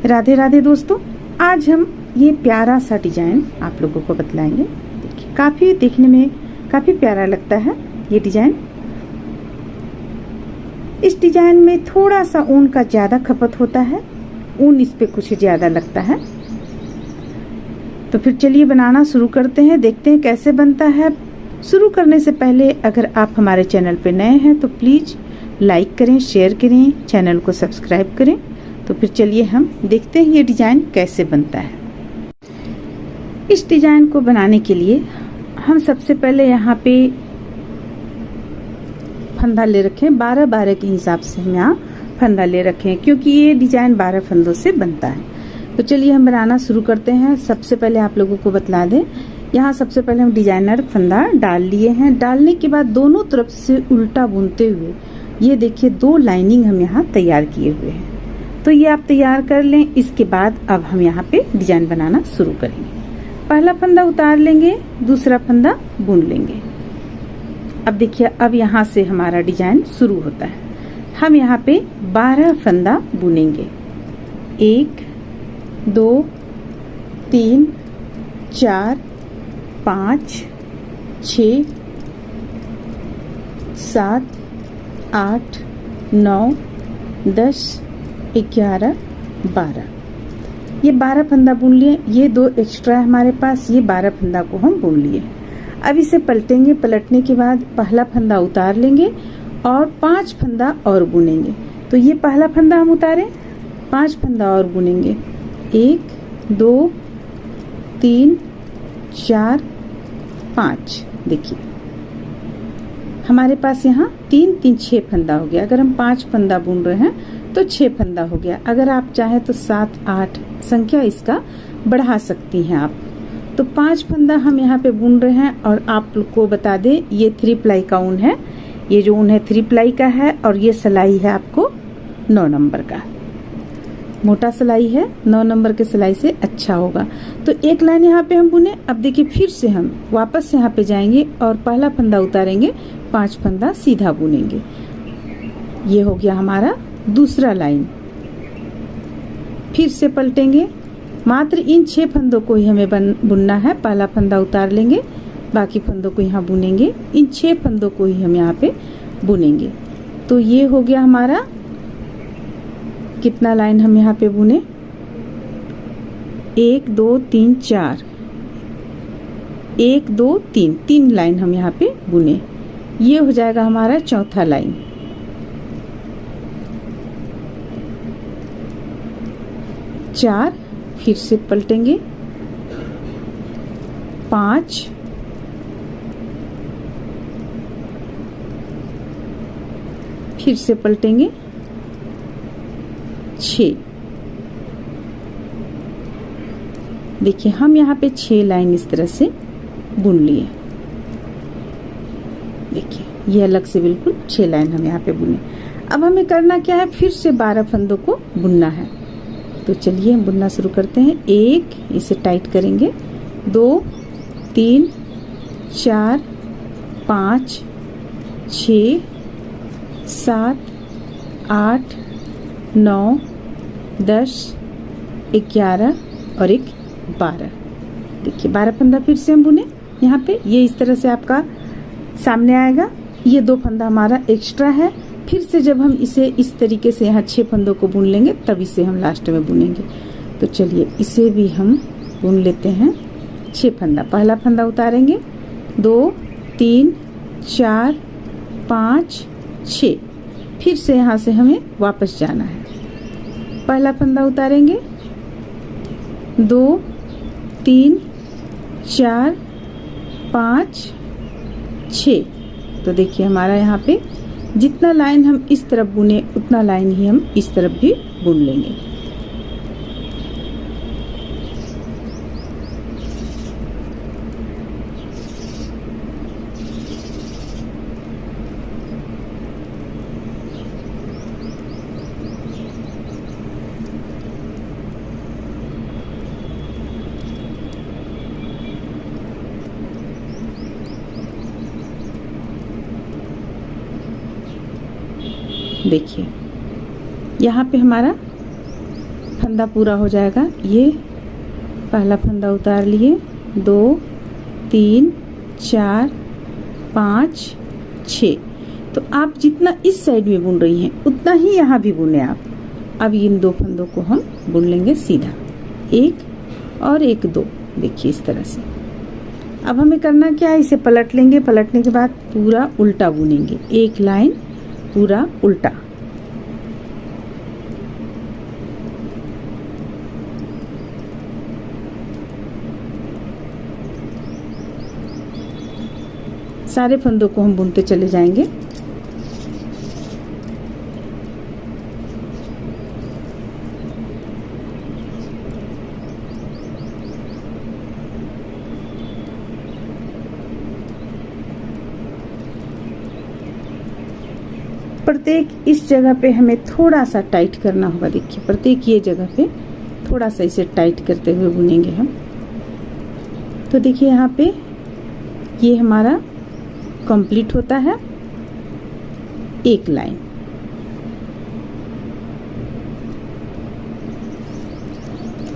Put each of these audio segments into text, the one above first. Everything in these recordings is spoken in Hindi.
राधे राधे दोस्तों, आज हम ये प्यारा सा डिजाइन आप लोगों को बतलाएंगे। देखिए, काफी देखने में काफी प्यारा लगता है ये डिजाइन। इस डिजाइन में थोड़ा सा ऊन का ज्यादा खपत होता है, ऊन इस पे कुछ ज्यादा लगता है। तो फिर चलिए बनाना शुरू करते हैं, देखते हैं कैसे बनता है। शुरू करने से पहले अगर आप हमारे चैनल पे नए हैं तो प्लीज लाइक करें, शेयर करें, चैनल को सब्सक्राइब करें। तो फिर चलिए हम देखते हैं ये डिजाइन कैसे बनता है। इस डिजाइन को बनाने के लिए हम सबसे पहले यहाँ पे फंदा ले रखें। 12-12 के हिसाब से हम यहाँ फंदा ले रखें, क्योंकि ये डिजाइन 12 फंदों से बनता है। तो चलिए हम बनाना शुरू करते हैं। सबसे पहले आप लोगों को बतला दें, यहाँ सबसे पहले हम डिजाइनर फंदा डाल लिए हैं। डालने के बाद दोनों तरफ से उल्टा बुनते हुए ये देखिए 2 लाइनिंग हम यहाँ तैयार किए हुए हैं। तो ये आप तैयार कर लें। इसके बाद अब हम यहाँ पे डिजाइन बनाना शुरू करेंगे। पहला फंदा उतार लेंगे, दूसरा फंदा बुन लेंगे। अब देखिए, अब यहाँ से हमारा डिजाइन शुरू होता है। हम यहाँ पे 12 फंदा बुनेंगे। 1 2 3 4 5 6 7 8 9 10 11 12। ये 12 फंदा बुन लिए। ये 2 एक्स्ट्रा है हमारे पास, ये 12 फंदा को हम बुन लिए। अब इसे पलटेंगे। पलटने के बाद पहला फंदा उतार लेंगे और 5 फंदा और बुनेंगे। तो ये पहला फंदा हम उतारें, 5 फंदा और बुनेंगे। 1 2 3 4 5। देखिए हमारे पास यहाँ 3 3 6 फंदा हो गया। अगर हम 5 फंदा बुन रहे हैं तो 6 फंदा हो गया। अगर आप चाहें तो 7 8 संख्या इसका बढ़ा सकती हैं आप। तो 5 फंदा हम यहाँ पे बुन रहे हैं। और आप लोग को बता दें, ये 3 प्लाई का ऊन है। ये जो ऊन है 3 प्लाई का है और ये सिलाई है आपको 9 नंबर का। मोटा सिलाई है, 9 नंबर के सिलाई से अच्छा होगा। तो एक लाइन यहाँ पे हम बुने। अब देखिए, फिर से हम वापस यहाँ पे जाएंगे और पहला फंदा उतारेंगे, 5 फंदा सीधा बुनेंगे। ये हो गया हमारा दूसरा लाइन। फिर से पलटेंगे। मात्र इन 6 फंदों को ही हमें बुनना है। पहला फंदा उतार लेंगे, बाकी फंदों को यहाँ बुनेंगे। इन 6 फंदों को ही हम यहाँ पे बुनेंगे। तो ये हो गया हमारा, कितना लाइन हम यहाँ पे बुने, 1 2 3 4, 1 2 3, 3 लाइन हम यहाँ पे बुने। ये हो जाएगा हमारा चौथा लाइन। चार, फिर से पलटेंगे, 5, फिर से पलटेंगे, 6। देखिए हम यहाँ पे 6 लाइन इस तरह से बुन लिए। देखिए ये अलग से बिल्कुल 6 लाइन हम यहाँ पे बुने। अब हमें करना क्या है, फिर से 12 फंदों को बुनना है। तो चलिए हम बुनना शुरू करते हैं। 1, इसे टाइट करेंगे, 2 3 4 5 6 7 8 9 10 11 और एक 12। देखिए 12 फंदा फिर से हम बुने यहाँ पे। ये इस तरह से आपका सामने आएगा। ये 2 फंदा हमारा एक्स्ट्रा है। फिर से जब हम इसे इस तरीके से यहाँ 6 फंदों को बुन लेंगे, तब इसे हम लास्ट में बुनेंगे। तो चलिए इसे भी हम बुन लेते हैं। 6 फंदा, पहला फंदा उतारेंगे, 2 3 4 5 6। फिर से यहाँ से हमें वापस जाना है। पहला फंदा उतारेंगे, 2 3 4 5 6। तो देखिए हमारा यहाँ पे जितना लाइन हम इस तरफ बुने, उतना लाइन ही हम इस तरफ भी बुन लेंगे। देखिए यहाँ पे हमारा फंदा पूरा हो जाएगा। ये पहला फंदा उतार लिए, 2 3 4 5 6। तो आप जितना इस साइड में बुन रही हैं उतना ही यहाँ भी बुने आप। अब इन 2 फंदों को हम बुन लेंगे सीधा, 1 और 1 2। देखिए इस तरह से। अब हमें करना क्या है, इसे पलट लेंगे, पलटने के बाद पूरा उल्टा बुनेंगे, एक लाइन पूरा उल्टा। सारे फंदों को हम बुनते चले जाएंगे। प्रत्येक इस जगह पे हमें थोड़ा सा टाइट करना होगा। देखिए प्रत्येक ये जगह पे थोड़ा सा इसे टाइट करते हुए बुनेंगे हम। तो देखिए यहाँ पे ये हमारा कंप्लीट होता है एक लाइन।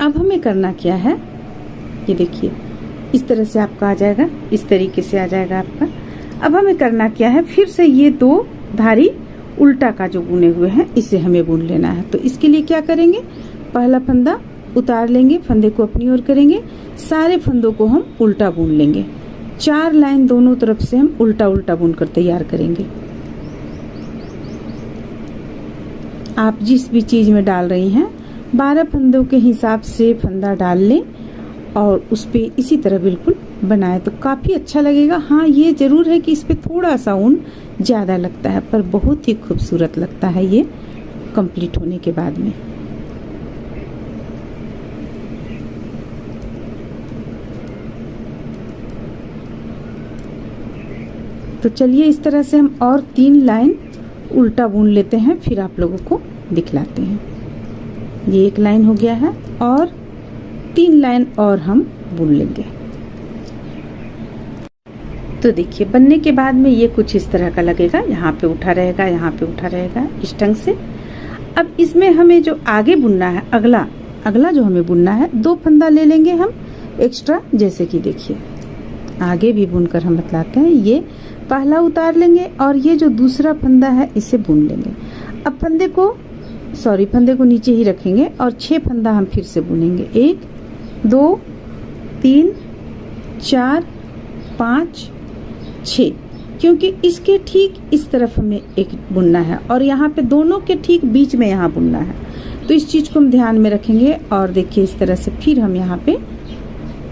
अब हमें करना क्या है, ये देखिए इस तरह से आपका आ जाएगा, इस तरीके से आ जाएगा आपका। अब हमें करना क्या है, फिर से ये 2 धारी उल्टा का जो बुने हुए हैं इसे हमें बुन लेना है। तो इसके लिए क्या करेंगे, पहला फंदा उतार लेंगे, फंदे को अपनी ओर करेंगे, सारे फंदों को हम उल्टा बुन लेंगे। 4 लाइन दोनों तरफ से हम उल्टा उल्टा बुनकर तैयार करेंगे। आप जिस भी चीज में डाल रही हैं 12 फंदों के हिसाब से फंदा डाल लें और उस पे इसी तरह बिल्कुल बनाए तो काफी अच्छा लगेगा। हाँ ये जरूर है कि इस पे थोड़ा सा ऊन ज्यादा लगता है, पर बहुत ही खूबसूरत लगता है ये कंप्लीट होने के बाद में। तो चलिए इस तरह से हम और 3 लाइन उल्टा बुन लेते हैं, फिर आप लोगों को दिखलाते हैं। ये 1 लाइन हो गया है और 3 लाइन और हम बुन लेंगे। तो देखिए बनने के बाद में ये कुछ इस तरह का लगेगा, यहाँ पे उठा रहेगा, यहाँ पे उठा रहेगा इस ढंग से। अब इसमें हमें जो आगे बुनना है, अगला जो हमें बुनना है, 2 फंदा ले लेंगे हम एक्स्ट्रा। जैसे कि देखिए आगे भी बुनकर हम बतलाते हैं। ये पहला उतार लेंगे और ये जो दूसरा फंदा है इसे बुन लेंगे। अब फंदे को नीचे ही रखेंगे और 6 फंदा हम फिर से बुनेंगे, 1 2 3 4 5 6, क्योंकि इसके ठीक इस तरफ हमें एक बुनना है और यहाँ पे दोनों के ठीक बीच में यहाँ बुनना है। तो इस चीज को हम ध्यान में रखेंगे और देखिए इस तरह से फिर हम यहाँ पे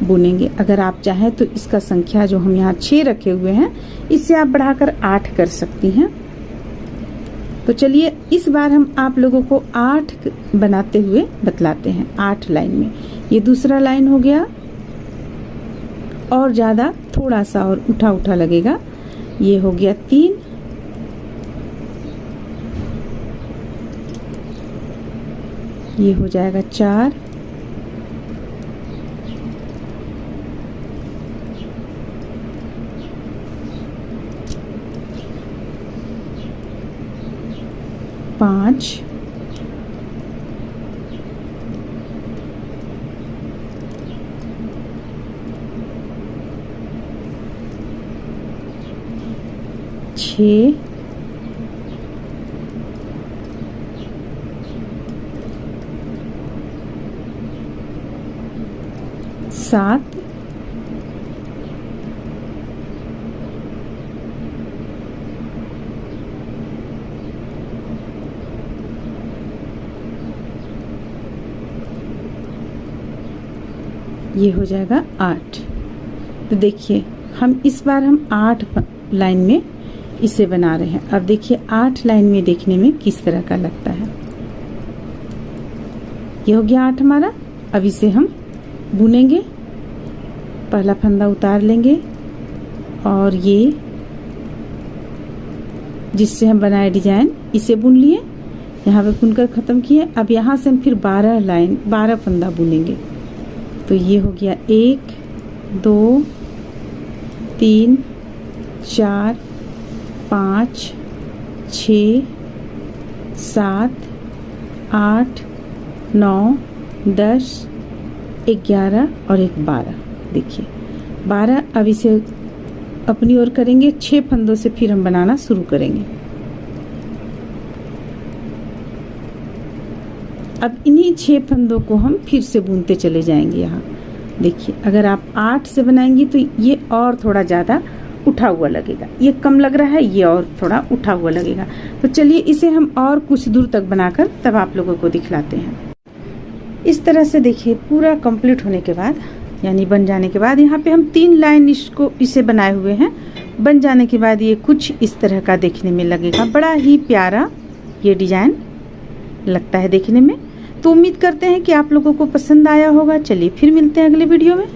बुनेंगे। अगर आप चाहें तो इसका संख्या जो हम यहाँ 6 रखे हुए हैं इससे आप बढ़ाकर 8 कर सकती हैं। तो चलिए इस बार हम आप लोगों को 8 बनाते हुए बतलाते हैं। 8 लाइन में ये दूसरा लाइन हो गया और ज्यादा थोड़ा सा और उठा लगेगा। ये हो गया 3, ये हो जाएगा 4, 5, 6, 7, ये हो जाएगा 8। तो देखिए हम इस बार हम 8 लाइन में इसे बना रहे हैं। अब देखिए 8 लाइन में देखने में किस तरह का लगता है। ये हो गया 8 हमारा। अब इसे हम बुनेंगे, पहला फंदा उतार लेंगे और ये जिससे हम बनाए डिजाइन इसे बुन लिए, यहाँ पे बुनकर खत्म किए। अब यहाँ से हम फिर 12 फंदा बुनेंगे। तो ये हो गया 1 2 3 4 5 6 7 8 9, 10, 11 और एक 12। देखिए 12। अब इसे अपनी ओर करेंगे, 6 फंदों से फिर हम बनाना शुरू करेंगे। अब इन्हीं 6 फंदों को हम फिर से बुनते चले जाएंगे। यहाँ देखिए, अगर आप 8 से बनाएंगी तो ये और थोड़ा ज़्यादा उठा हुआ लगेगा, ये कम लग रहा है, ये और थोड़ा उठा हुआ लगेगा। तो चलिए इसे हम और कुछ दूर तक बनाकर तब आप लोगों को दिखलाते हैं। इस तरह से देखिए पूरा कंप्लीट होने के बाद, यानी बन जाने के बाद, यहाँ पे हम 3 लाइन इसे बनाए हुए हैं। बन जाने के बाद ये कुछ इस तरह का देखने में लगेगा। बड़ा ही प्यारा ये डिजाइन लगता है देखने में। तो उम्मीद करते हैं कि आप लोगों को पसंद आया होगा। चलिए फिर मिलते हैं अगले वीडियो में।